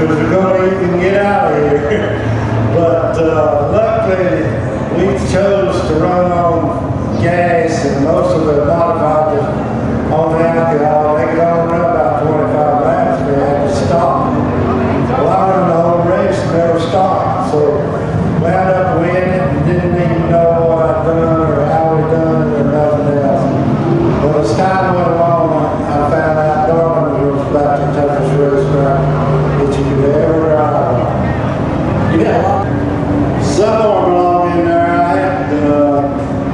because you're going, you can get out of here. But luckily, we chose to run on gas, and most of the modified was on alcohol. They could only run about 25 laps, and they had to stop. Well, I run the whole race and never stopped, so wound up winning and didn't even know what I'd done or how we'd done it or nothing else. But as time went along, I found out Darlington was about the toughest racetrack that you could ever ride on. Some more belong in there. I had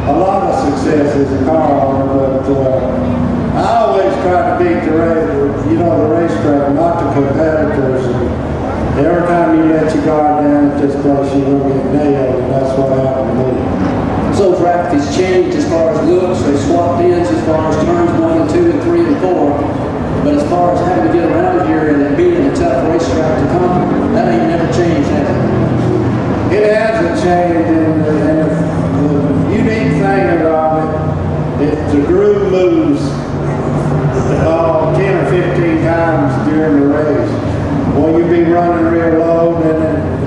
a lot of success as a car owner, but I always try to beat the race, the racetrack, not the competitors. And every time you let your guard down at this place, you're going to get nailed, and that's what happened to me. So traffic has changed as far as looks. They swapped ends as far as turns 1 and 2 and 3 and 4. But as far as having to get around here and it being a tough racetrack to come, that ain't never changed, has it? It hasn't changed, and the unique thing about it, the groove moves 10 or 15 times during the race. Well, you be running real low, then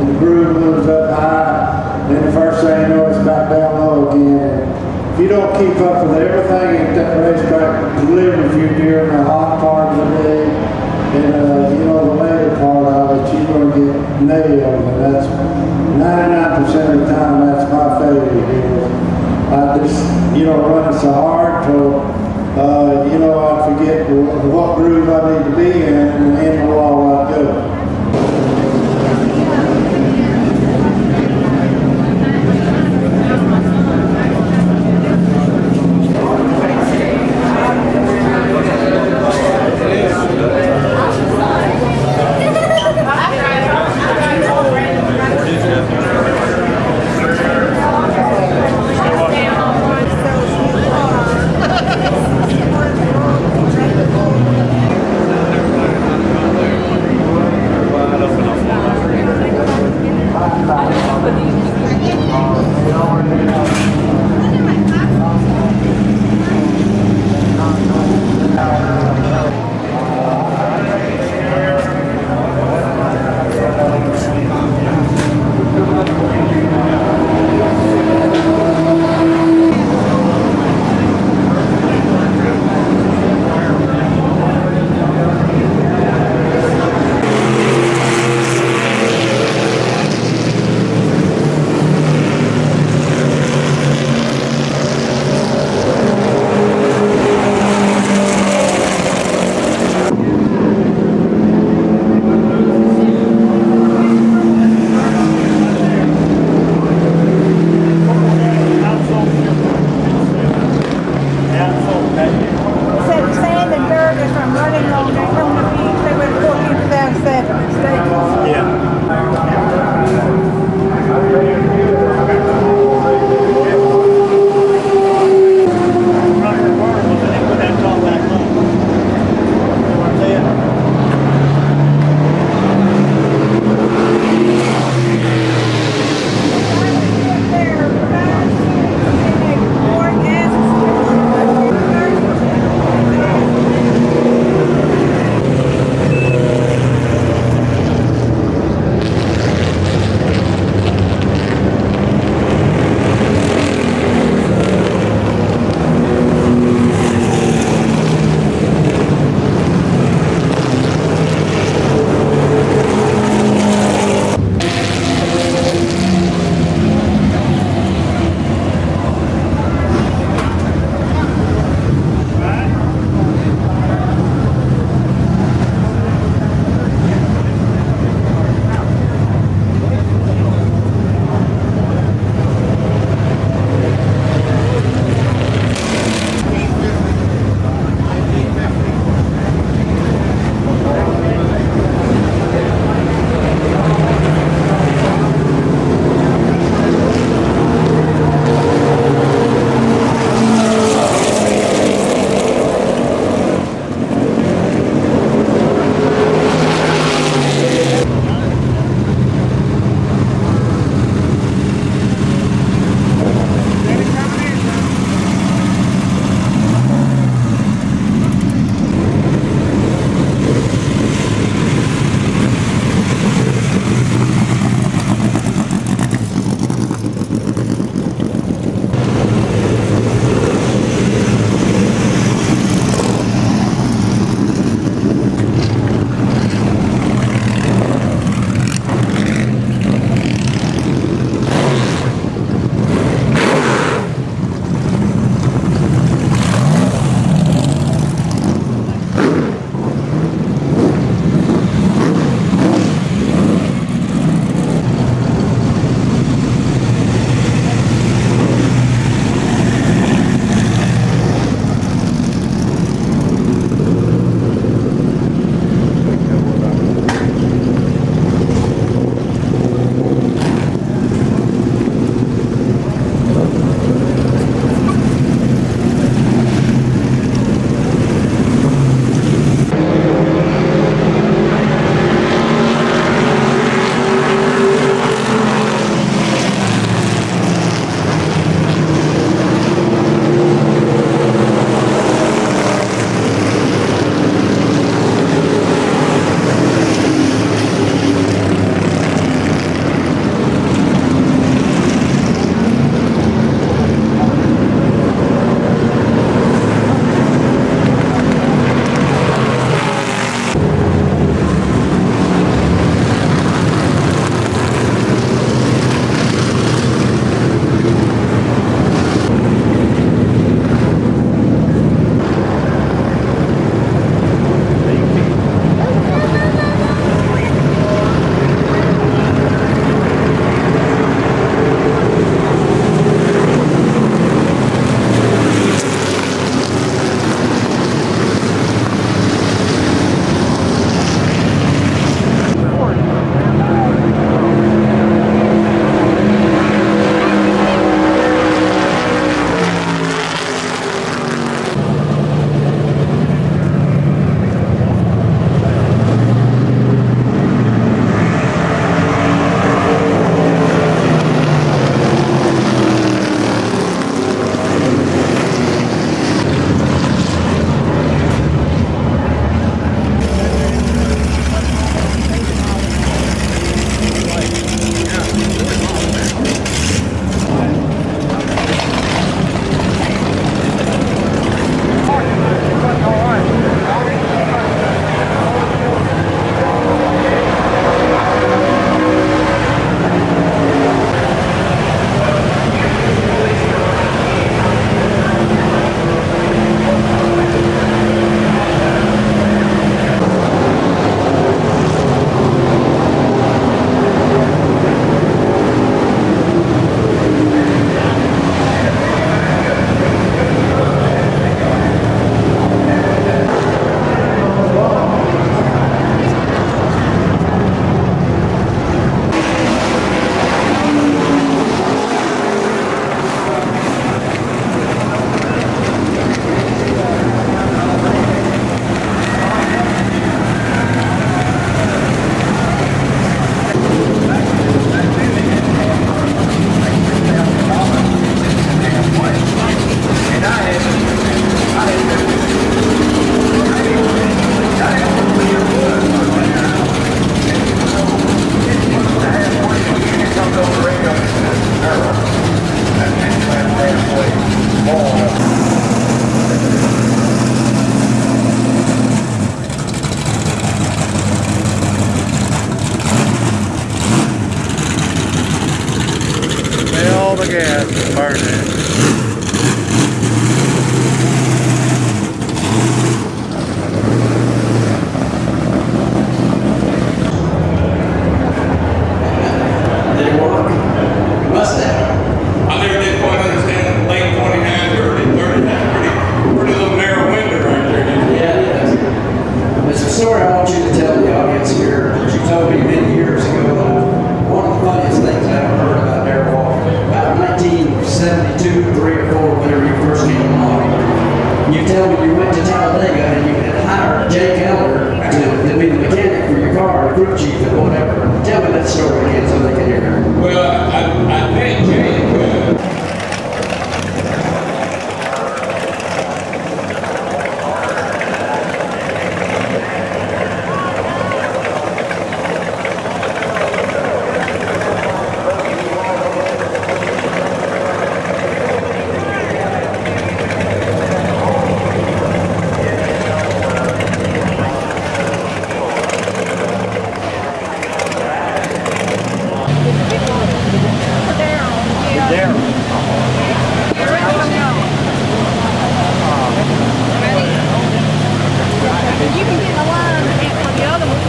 the groove moves up high, then the first thing you know, it's back down low again. If you don't keep up with everything at that racetrack delivers you during the hot part of the day, and the later part of it, you're going to get nailed, and that's 99% of the time, that's my failure. I just, running so hard till, I forget what groove I need to be in and end the wall I do. fired at. Did it work? Must have. I never did quite understand late 29 to early 39. Pretty little narrow window right there. Yeah, it is. There's a story I want you to tell the audience here that you told me many years ago. One of the funniest things I ever heard about Darrell Waltrip. About 1972, 3 or 4, whenever you first came along. You tell me you went to Talladega and you had hired Jake Elder to be the mechanic for your car, the crew chief or whatever. Tell me that story again so they can hear it. Well, I met Jake. You can get in the line for the other one.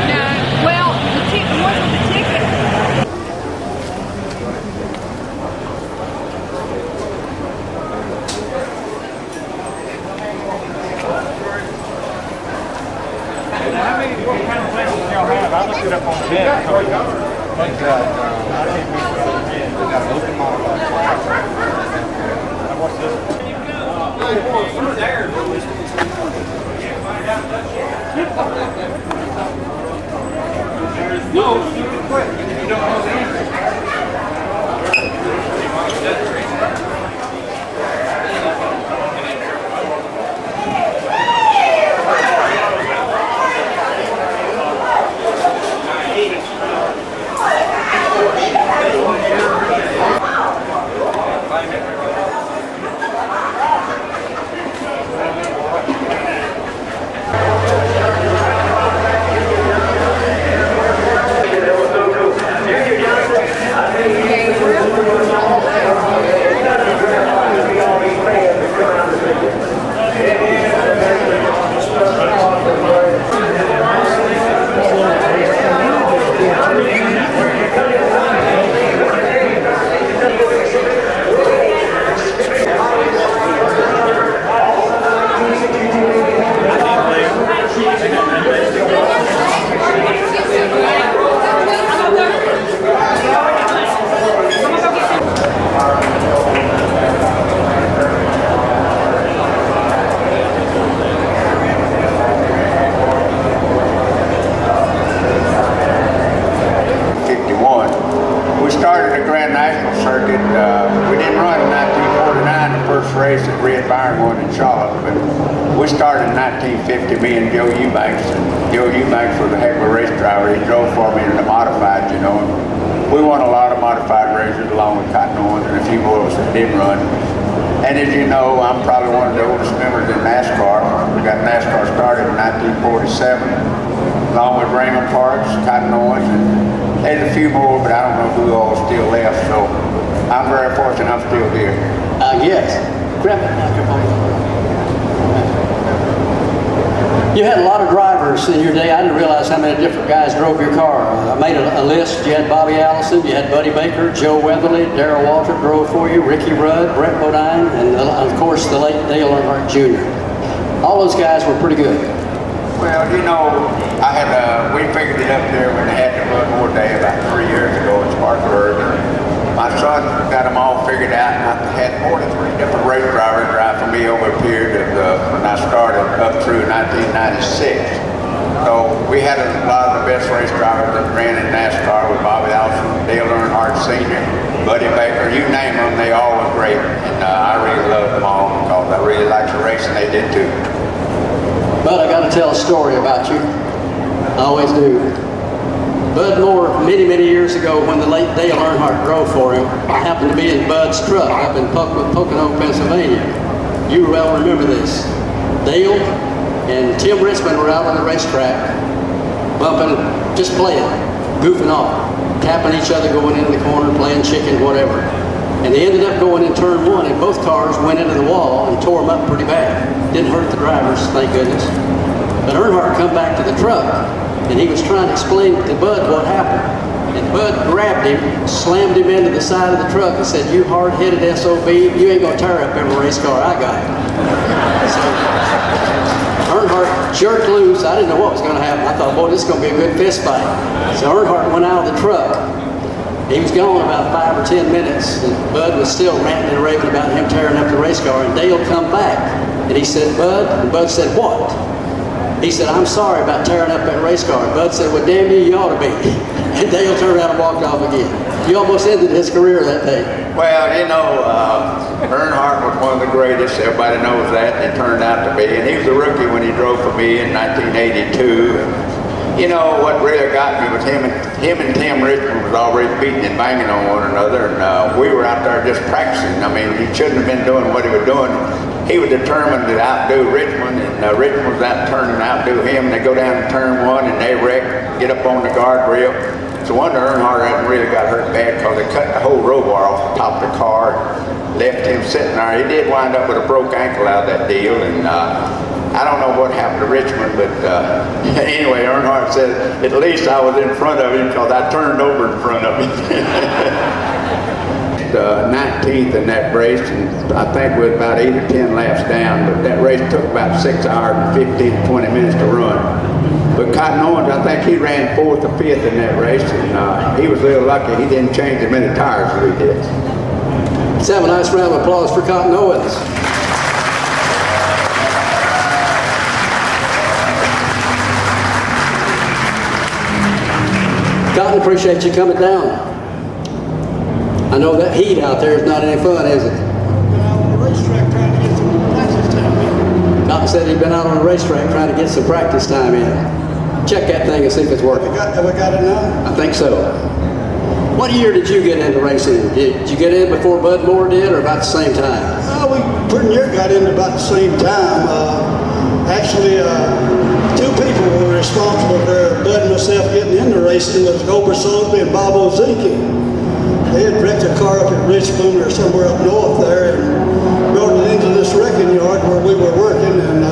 No, well, the ones with the ticket. What kind of places do y'all have? I looked it up on the net. I think we got an open modified. What's this? No, quick. You don't know the answer. We started in 1950, me and Joe Eubanks, and Joe Eubanks was a heck of a race driver. He drove for me in the modified, you know. And we won a lot of modified races along with Cotton Owens and a few more of us that did run. And as you know, I'm probably one of the oldest members in NASCAR. We got NASCAR started in 1947, along with Raymond Parks, Cotton Owens, and there's a few more, but I don't know who all still left. So I'm very fortunate I'm still here. Yes. Grab that microphone. You had a lot of drivers in your day. I didn't realize how many different guys drove your car. I made a list. You had Bobby Allison, you had Buddy Baker, Joe Weatherly, Darrell Waltrip drove for you, Ricky Rudd, Brett Bodine, and of course the late Dale Earnhardt Jr. All those guys were pretty good. Well, you know, we figured it up there when they had the Bud Moore Day about 3 years ago in Spartanburg. My son got them all figured out, and I had more than 3 different race drivers drive for me over a period of when I started up through 1996. So we had a lot of the best race drivers that ran in NASCAR with Bobby Allison, Dale Earnhardt Sr., Buddy Baker, you name them, they all were great. And I really loved them all because I really liked the racing they did too. Bud, I got to tell a story about you. I always do. Bud Moore, many, many years ago, when the late Dale Earnhardt drove for him, I happened to be in Bud's truck up in Pocono, Pennsylvania. You well remember this. Dale and Tim Richmond were out on the racetrack, bumping, just playing, goofing off. tapping each other going into the corner, playing chicken, whatever. And they ended up going in turn one, and both cars went into the wall and tore them up pretty bad. Didn't hurt the drivers, thank goodness. But Earnhardt come back to the truck, and he was trying to explain to Bud what happened. And Bud grabbed him, slammed him into the side of the truck and said, "You hard-headed SOB, you ain't gonna tear up every race car I got." So Earnhardt jerked loose. I didn't know what was gonna happen. I thought, boy, this is gonna be a good fist fight. So Earnhardt went out of the truck. He was gone about 5 or 10 minutes, and Bud was still ranting and raving about him tearing up the race car, and Dale come back, and he said, "Bud," and Bud said, "What?" He said, "I'm sorry about tearing up that race car." And Bud said, "Well, damn you ought to be." And Dale turned around and walked off again. He almost ended his career that day. Well, you know, Earnhardt was one of the greatest. Everybody knows that. He turned out to be. And he was a rookie when he drove for me in 1982. You know, what really got me was him and Tim Richmond was already beating and banging on one another. And we were out there just practicing. I mean, he shouldn't have been doing what he was doing. He was determined to outdo Richmond, and Richmond was out turning to outdo him. They go down to turn one, and they wreck, get up on the guardrail. It's a wonder Earnhardt hadn't really got hurt bad, because they cut the whole roll bar off the top of the car and left him sitting there. He did wind up with a broke ankle out of that deal, and I don't know what happened to Richmond, but anyway, Earnhardt said, "At least I was in front of him, because I turned over in front of him." 19th in that race, and I think we was about 8 or 10 laps down, but that race took about 6 hours and 15, 20 minutes to run. But Cotton Owens, I think he ran 4th or 5th in that race, and he was a little lucky. He didn't change as many tires as we did. Let's have a nice round of applause for Cotton Owens. Cotton, appreciate you coming down. I know that heat out there is not any fun, is it? Cotton said he'd been out on the racetrack trying to get some practice time in. Check that thing and see if it's working. Have we got it now? I think so. What year did you get into racing? Did you get in before Bud Moore did, or about the same time? We pretty near got in about the same time. Actually, 2 people were responsible for Bud and myself getting into racing, was Gober Soulsby and Bob Ozeki. They had wrecked a car up at Richmond or somewhere up north there, and brought it into this wrecking yard where we were working, and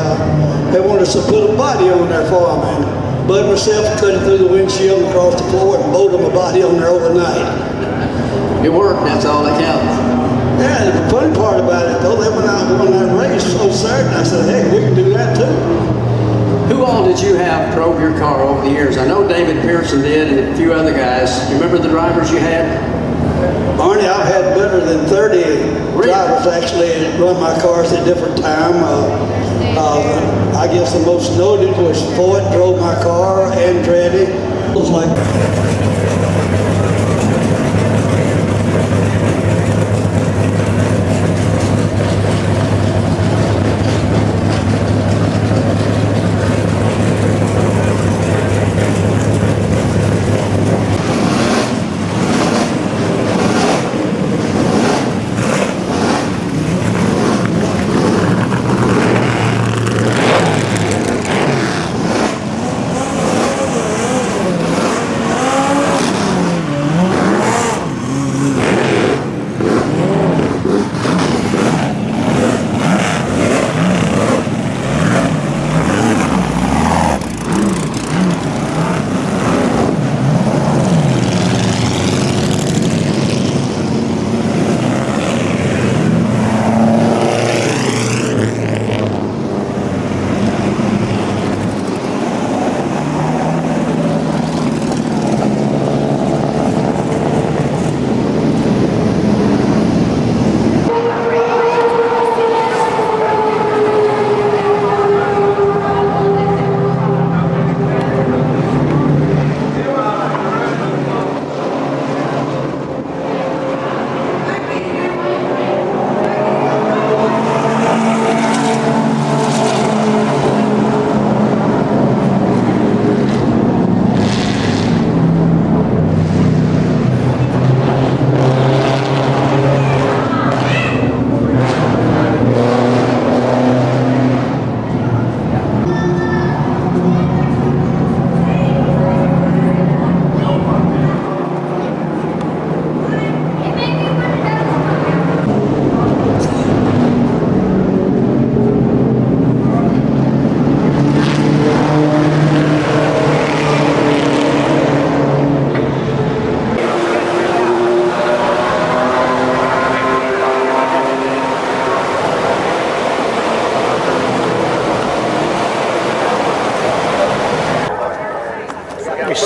they wanted us to put a body on there for them. And Bud and myself cut it through the windshield and across the floor and bowed them a body on there overnight. It worked, that's all that counts. Yeah, the funny part about it though, they went out and won that race on Saturday. I said, hey, we can do that too. Who all did you have drove your car over the years? I know David Pearson did, and a few other guys. You remember the drivers you had? Barney, I've had better than 30 drivers actually run my cars at different time. I guess the most noted was Ford drove my car, Andretti. It was like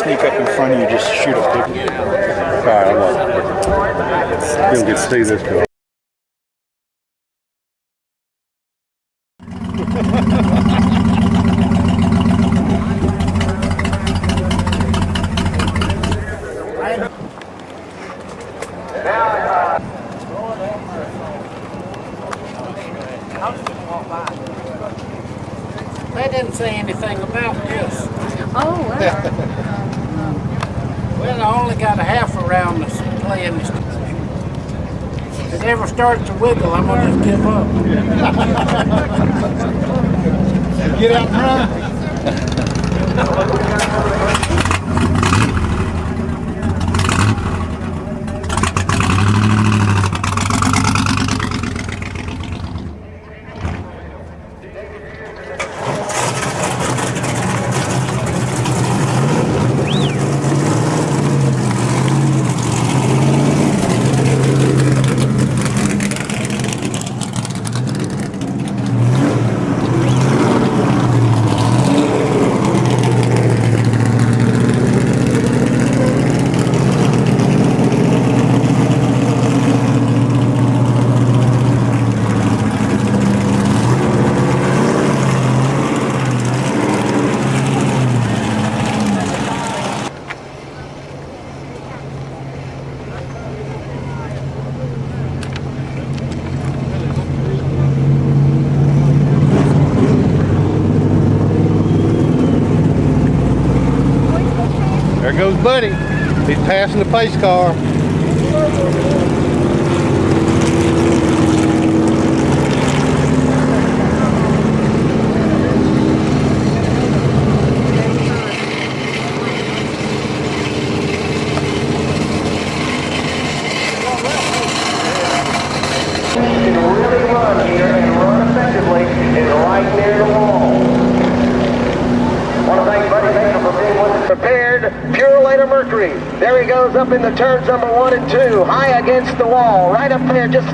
sneak up in front of you, just shoot a picture. All right, I'm on. You'll get to see this girl. They didn't say anything about this. Oh, wow. Well, I only got a half around this playing this. If it ever starts to wiggle, I'm gonna just give up. Get out front. There goes Buddy. He's passing the pace car. Really run here and run effectively is right near the wall. Want to thank Buddy Baker for being with us. Prepared, Purelator Mercury. There he goes up in the turns number 1 and 2, high against the wall, right up there, just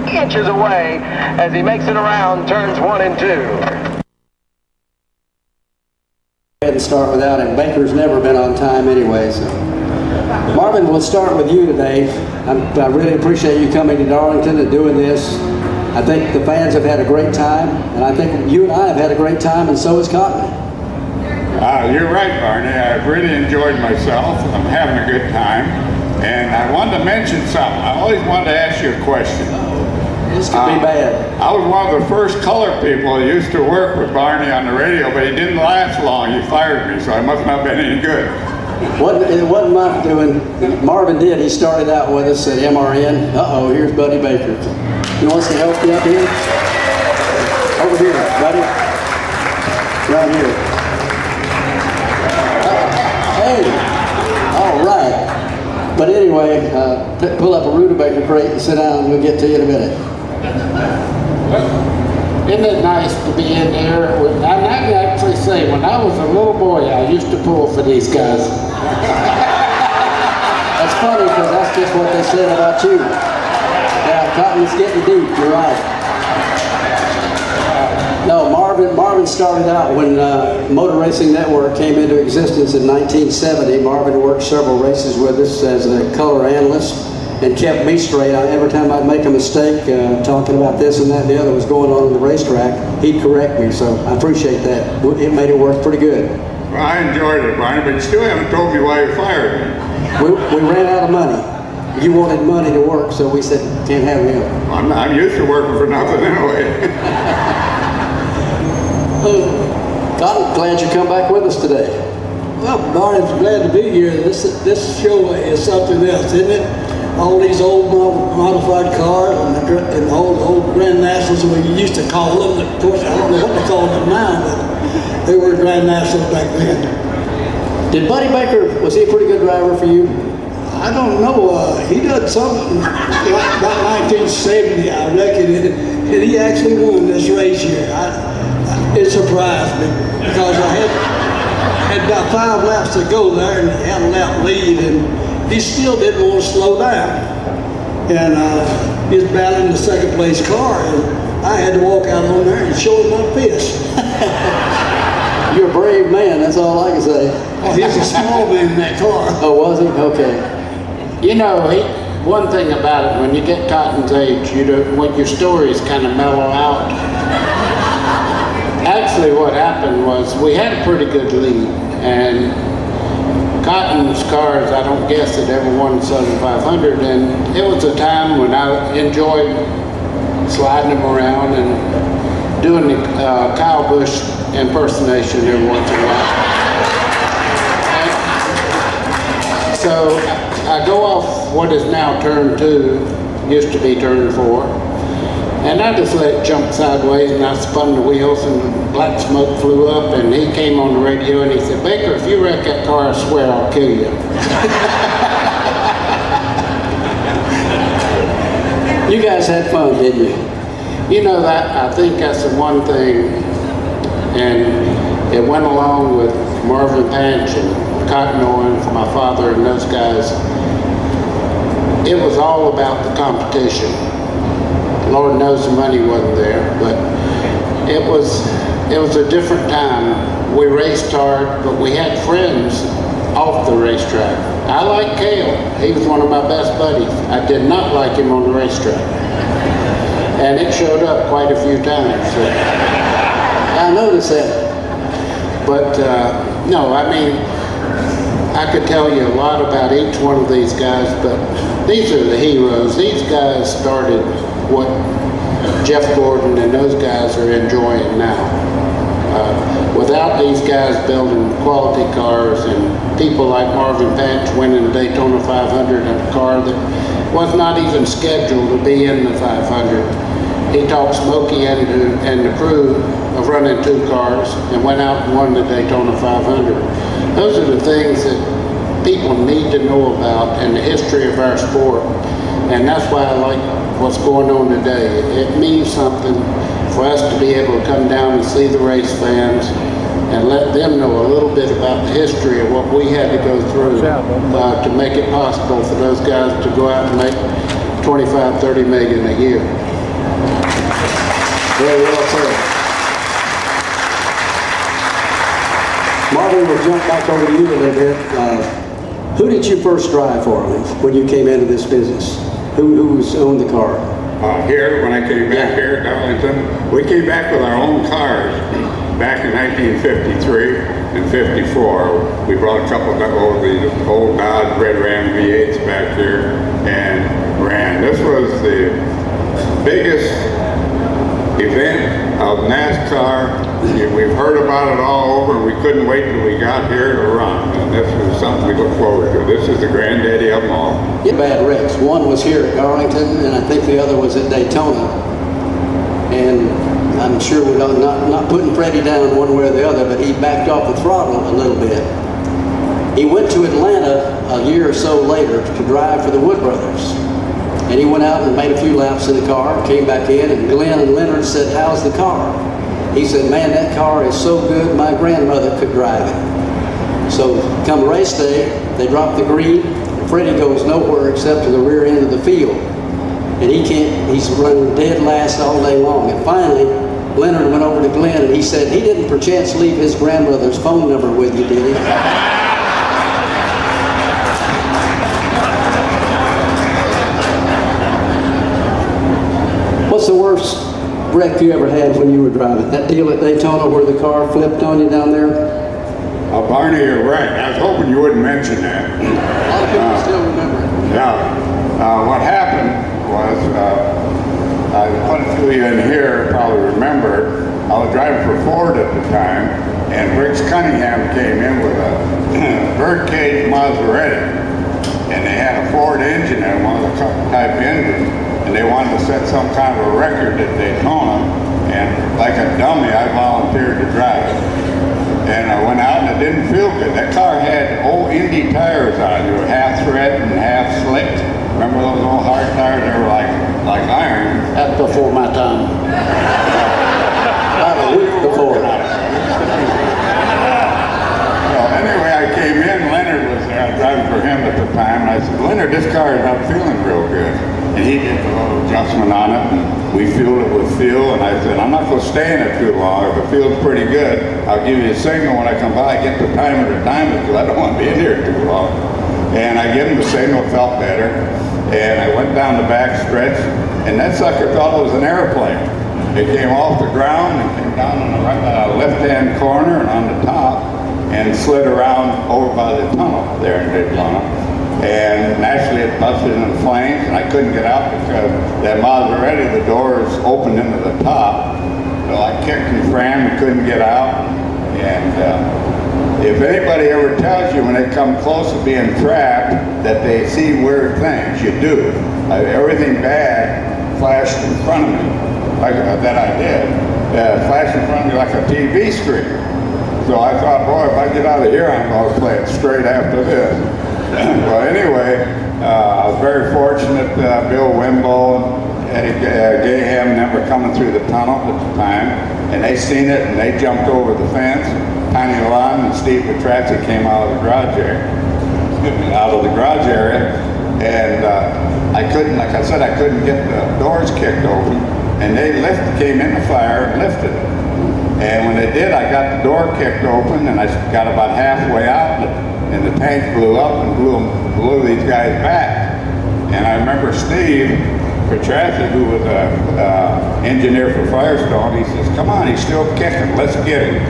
inches away as he makes it around turns 1 and 2. Go ahead and start without him. Baker's never been on time anyway, so. Marvin, we'll start with you today. I really appreciate you coming to Darlington and doing this. I think the fans have had a great time, and I think you and I have had a great time, and so has Cotton. You're right, Barney. I've really enjoyed myself. I'm having a good time. And I wanted to mention something. I always wanted to ask you a question. This could be bad. I was one of the first colored people who used to work with Barney on the radio, but he didn't last long. He fired me, so I must not have been any good. It wasn't my doing. Marvin did. He started out with us at MRN. Uh-oh, here's Buddy Baker. He wants to help you up here? Over here, buddy. Right here. Hey, all right. But anyway, pull up a rutabaga crate and sit down, and we'll get to you in a minute. Isn't it nice to be in there? And I can actually say, when I was a little boy, I used to pull for these guys. That's funny, because that's just what they said about you. Yeah, Cotton is getting deep, you're right. No, Marvin started out when Motor Racing Network came into existence in 1970. Marvin worked several races with us as a color analyst and kept me straight. Every time I'd make a mistake talking about this and that and the other was going on the racetrack, he'd correct me, so I appreciate that. It made it work pretty good. Well, I enjoyed it, Barney, but you still haven't told me why you fired me. We ran out of money. You wanted money to work, so we said, can't have him. I'm used to working for nothing anyway. Cotton, glad you come back with us today. Well, Barney's glad to be here. This show is something else, isn't it? All these old modified cars and the old Grand Nationals, we used to call them. Of course, I don't know what they call them now, but they were Grand Nationals back then. Did Buddy Baker, was he a pretty good driver for you? I don't know. He did something like about 1970, I reckon, and he actually won this race here. It surprised me because I had about 5 laps to go there, and he had a lap lead, and he still didn't want to slow down. And he was battling the second place car, and I had to walk out on there and show him my fist. You're a brave man, that's all I can say. Oh, he's a small man in that car. Oh, was he? Okay. You know, one thing about it, when you get Cotton's age, when your stories kind of mellow out. Actually, what happened was we had a pretty good lead, and Cotton's cars, I don't guess it ever won the Southern 500, and it was a time when I enjoyed sliding them around and doing the Kyle Busch impersonation every once in a while. So I go off what is now turn 2, used to be turn 4, and I just let it jump sideways, and I spun the wheels, and black smoke flew up, and he came on the radio and he said, "Baker, if you wreck that car, I swear I'll kill you." You guys had fun, didn't you? You know, that I think that's the one thing, and it went along with Marvin, Panch, and Cotton, Owen, my father, and those guys. It was all about the competition. Lord knows the money wasn't there, but it was a different time. We raced hard, but we had friends off the racetrack. I liked Cale. He was one of my best buddies. I did not like him on the racetrack. And it showed up quite a few times. So. I noticed that. But no, I mean, I could tell you a lot about each one of these guys, but these are the heroes. These guys started what Jeff Gordon and those guys are enjoying now. Without these guys building quality cars and people like Marvin Panch winning the Daytona 500 in a car that was not even scheduled to be in the 500. He talked Smokey and the crew of running 2 cars and went out and won the Daytona 500. Those are the things that people need to know about in the history of our sport. And that's why I like what's going on today. It means something for us to be able to come down and see the race fans and let them know a little bit about the history of what we had to go through to make it possible for those guys to go out and make 25, 30 million a year. Very well said. Marvin, we'll jump back over to you a little bit. Who did you first drive for when you came into this business? Who owned the car? Here, when I came back here at Darlington, we came back with our own cars back in 1953 and 54. We brought a couple of the old Dodge Red Ram V8s back here and ran. This was the biggest event of NASCAR. We've heard about it all over, and we couldn't wait till we got here to run. And this was something we look forward to. This is the granddaddy of them all. Bad wrecks. One was here at Darlington, and I think the other was at Daytona. And I'm sure we're not putting Freddie down one way or the other, but he backed off the throttle a little bit. He went to Atlanta a year or so later to drive for the Wood Brothers. And he went out and made a few laps in the car, came back in, and Glenn and Leonard said, "How's the car?" He said, "Man, that car is so good, my grandmother could drive it." So come race day, they drop the green, and Freddie goes nowhere except to the rear end of the field. And he's running dead last all day long. And finally, Leonard went over to Glenn and he said, "He didn't perchance leave his grandmother's phone number with you, did he?" What's the worst wreck you ever had when you were driving? That deal at Daytona where the car flipped on you down there? Barney, you're right. I was hoping you wouldn't mention that. A lot of people still remember it. Yeah. What happened was, quite a few of you in here probably remember, I was driving for Ford at the time, and Briggs Cunningham came in with a birdcage Maserati, and they had a Ford engine and one of the type engines, and they wanted to set some kind of a record at Daytona, and like a dummy, I volunteered to drive it. And I went out and it didn't feel good. That car had old Indy tires on. They were half thread and half slicked. Remember those old hard tires? They were like iron. That's before my time. About a week before. Well, anyway, I came in. Leonard was there. I was driving for him at the time. And I said, "Leonard, this car is not feeling real good." and he did a little adjustment on it, and we fueled it with fuel, and I said, I'm not going to stay in it too long. If it feels pretty good, I'll give you a signal when I come by. Get the timer to time it, because I don't want to be in here too long. And I give him the signal, felt better, and I went down the back stretch, and that sucker thought it was an airplane. It came off the ground and came down on the left-hand corner and on the top, and slid around over by the tunnel there in Daytona. And naturally it busted into flames, and I couldn't get out because that Maserati, the doors opened into the top. So I kicked and crammed and couldn't get out. And if anybody ever tells you when they come close to being trapped that they see weird things, you do. Everything bad flashed in front of me, like that I did. Flashed in front of me like a TV screen. So I thought, boy, if I get out of here, I'm going to play it straight after this. Well, anyway, I was very fortunate. Bill Wimble, Eddie Gaham never coming through the tunnel at the time, and they seen it and they jumped over the fence. Tiny Lon and Steve Petrazzi came out of the garage area. And I couldn't, like I said, I couldn't get the doors kicked open, and they came in the fire and lifted it. And when they did, I got the door kicked open, and I got about halfway out, and the tank blew up and blew these guys back. And I remember Steve Petrazzi, who was an engineer for Firestone, he says, come on, he's still kicking, let's get him.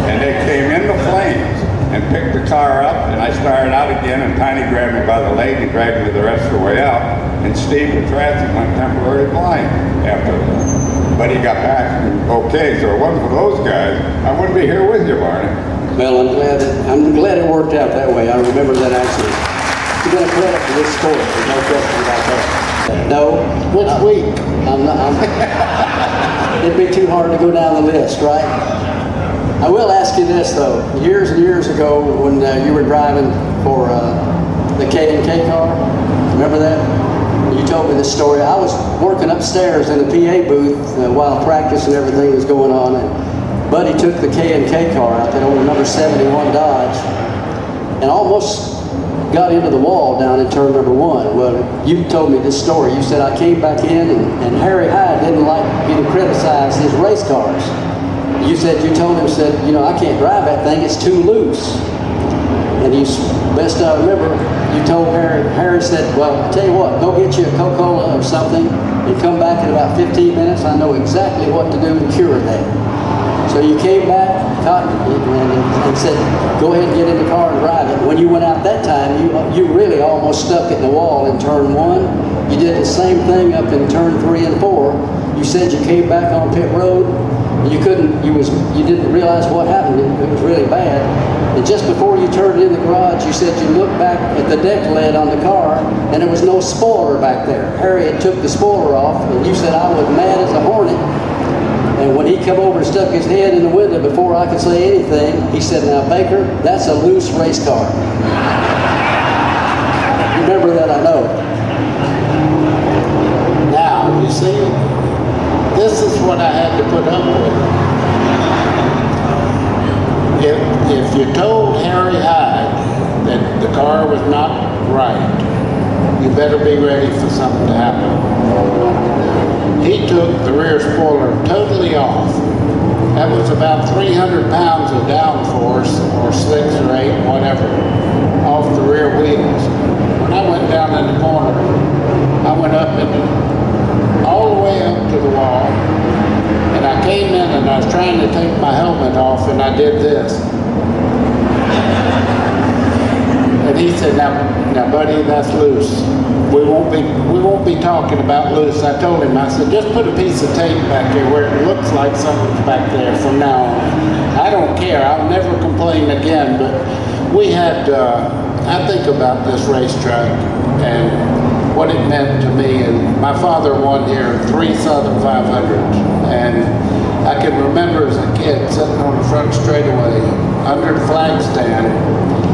And they came in the flames and picked the car up, and I started out again, and Tiny grabbed me by the leg and dragged me the rest of the way out. And Steve Petrazzi went temporarily blind after that. But he got back okay, so it wasn't for those guys, I wouldn't be here with you, Barney. Well, I'm glad it worked out that way. I remember that accident. You've got a credit for this sport. There's no question about that. No. Which week? It'd be too hard to go down the list, right? I will ask you this, though. Years and years ago, when you were driving for the K&K car, remember that? You told me this story. I was working upstairs in the PA booth while practice and everything was going on, and Buddy took the K&K car out, that old number 71 Dodge, and almost got into the wall down in turn number 1. Well, you told me this story. You said I came back in, and Harry Hyde didn't like you to criticize his race cars. You said, you told him, said, you know, I can't drive that thing, it's too loose. And you, best I remember, you told Harry said, well, I tell you what, go get you a Coca-Cola or something and come back in about 15 minutes. I know exactly what to do to cure that. So you came back, and said, go ahead and get in the car and drive it. When you went out that time, you really almost stuck it in the wall in turn 1. You did the same thing up in turn 3 and 4. You said you came back on pit road. You didn't realize what happened. It was really bad. And just before you turned in the garage, you said you looked back at the deck lid on the car, and there was no spoiler back there. Harry had took the spoiler off, and you said I was mad as a hornet. And when he come over and stuck his head in the window before I could say anything, he said, now Baker, that's a loose race car. You remember that, I know. Now, you see, this is what I had to put up with. If you told Harry Hyde that the car was not right, you better be ready for something to happen. He took the rear spoiler totally off. That was about 300 pounds of downforce, or 6 or 8, whatever, off the rear wheels. When I went down in the corner, I went up all the way up to the wall, and I came in and I was trying to take my helmet off, and I did this. And he said, now buddy, that's loose. We won't be talking about loose. I told him, I said, just put a piece of tape back there where it looks like something's back there from now on. I don't care. I'll never complain again. But we had, I think about this racetrack and what it meant to me. And my father won here 3 Southern 500s. And I can remember as a kid sitting on the front straightaway under the flag stand,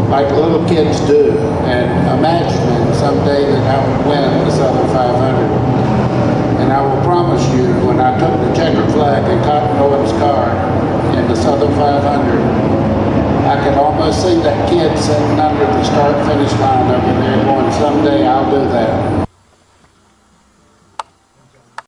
like little kids do, and imagining someday that I would win the Southern 500. And I will promise you, when I took the checkered flag in Cotton Owen's car in the Southern 500, I could almost see that kid sitting under the start-finish line over there going, someday I'll do that.